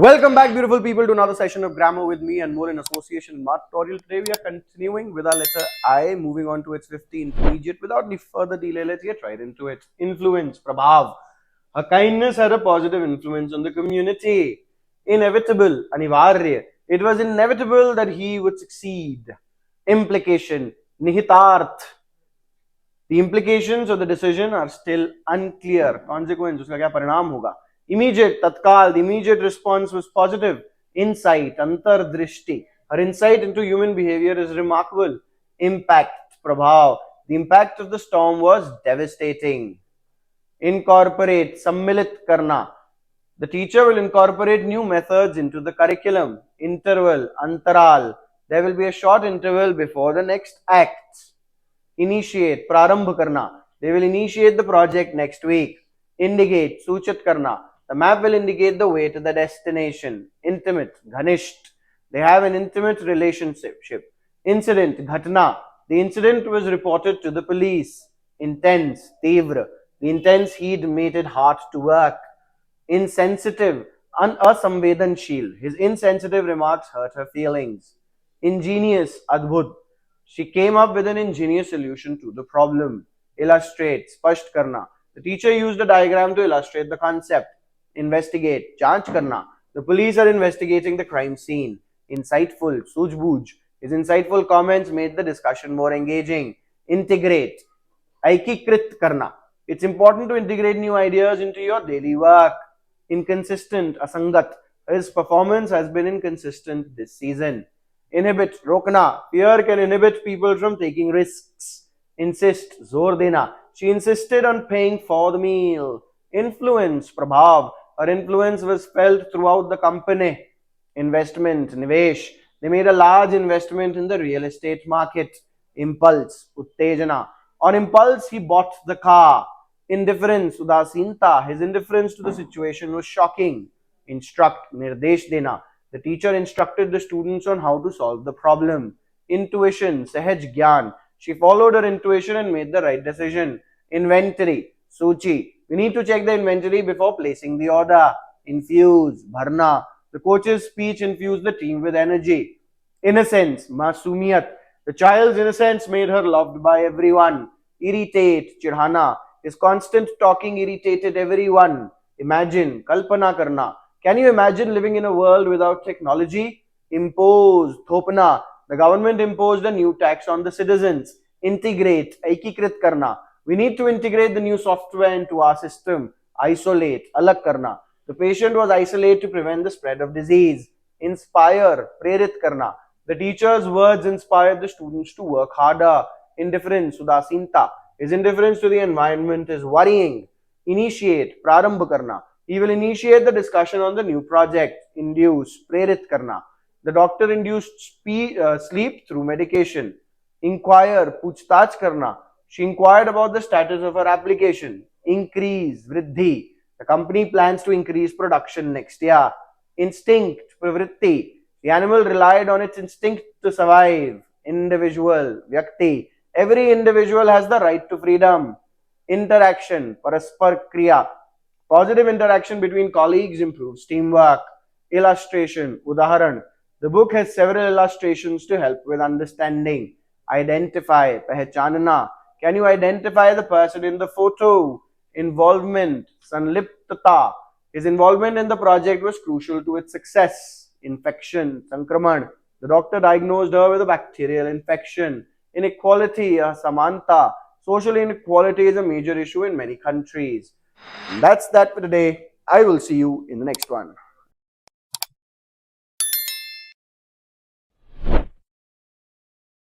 Welcome back, beautiful people, to another session of Grammar with me, Anmol in association with tutorial. Today we are continuing with our letter I, moving on to its 15th intermediate. Without any further delay, let's get right into it. Influence, prabhav. Her kindness had a positive influence on the community. Inevitable, anivarya. It was inevitable that he would succeed. Implication, nihitarth. The implications of the decision are still unclear. Consequence, उसका क्या परिणाम होगा? Immediate, tatkal, the immediate response was positive. Insight, antardrishti. Her insight into human behavior is remarkable. Impact, prabhav. The impact of the storm was devastating. Incorporate, sammilit karna. The teacher will incorporate new methods into the curriculum. Interval, antaral. There will be a short interval before the next act. Initiate, prarambh karna. They will initiate the project next week. Indicate, सूचित करना. The map will indicate the way to the destination. Intimate, ghanisht. They have an intimate relationship. Incident, ghatna. The incident was reported to the police. Intense, tivra. The intense heat made it hard to work. Insensitive, asamvedansheel. His insensitive remarks hurt her feelings. Ingenious, adbhut. She came up with an ingenious solution to the problem. Illustrate, spasht karna. The teacher used a diagram to illustrate the concept. Investigate, janch karna. The police are investigating the crime scene. Insightful, sujbooj. His insightful comments made the discussion more engaging. Integrate, aikikrit karna. It's important to integrate new ideas into your daily work. Inconsistent, asangat. His performance has been inconsistent this season. Inhibit, rokna. Fear can inhibit people from taking risks. Insist, zor dena. She insisted on paying for the meal. Influence, prabhav. Her influence was felt throughout the company. Investment, nivesh. They made a large investment in the real estate market. Impulse, uttejana. On impulse, he bought the car. Indifference, udasinta. His indifference to the situation was shocking. Instruct, nirdesh dena. The teacher instructed the students on how to solve the problem. Intuition, sahaj gyan. She followed her intuition and made the right decision. Inventory, suchi. We need to check the inventory before placing the order. Infuse, bharna. The coach's speech infused the team with energy. Innocence, masumiyat. The child's innocence made her loved by everyone. Irritate, chirhana. His constant talking irritated everyone. Imagine, kalpana karna. Can you imagine living in a world without technology? Impose, thopna. The government imposed a new tax on the citizens. Integrate, aikikrit karna. We need to integrate the new software into our system. Isolate, alag karna. The patient was isolated to prevent the spread of disease. Inspire, prerit karna. The teacher's words inspired the students to work harder. Indifference, udasinta. His indifference to the environment is worrying. Initiate, prarambh karna. He will initiate the discussion on the new project. Induce, prerit karna. The doctor induced sleep through medication. Inquire, puchtach karna. She inquired about the status of her application. Increase, vriddhi. The company plans to increase production next year. Instinct, pravritti. The animal relied on its instinct to survive. Individual, vyakti. Every individual has the right to freedom. Interaction, paraspar kriya. Positive interaction between colleagues improves teamwork. Illustration, udaharan. The book has several illustrations to help with understanding. Identify, pehchanana. Can you identify the person in the photo? Involvement, sanliptata. His involvement in the project was crucial to its success. Infection, sankraman. The doctor diagnosed her with a bacterial infection. Inequality, samanta. Social inequality is a major issue in many countries. And that's that for today. I will see you in the next one.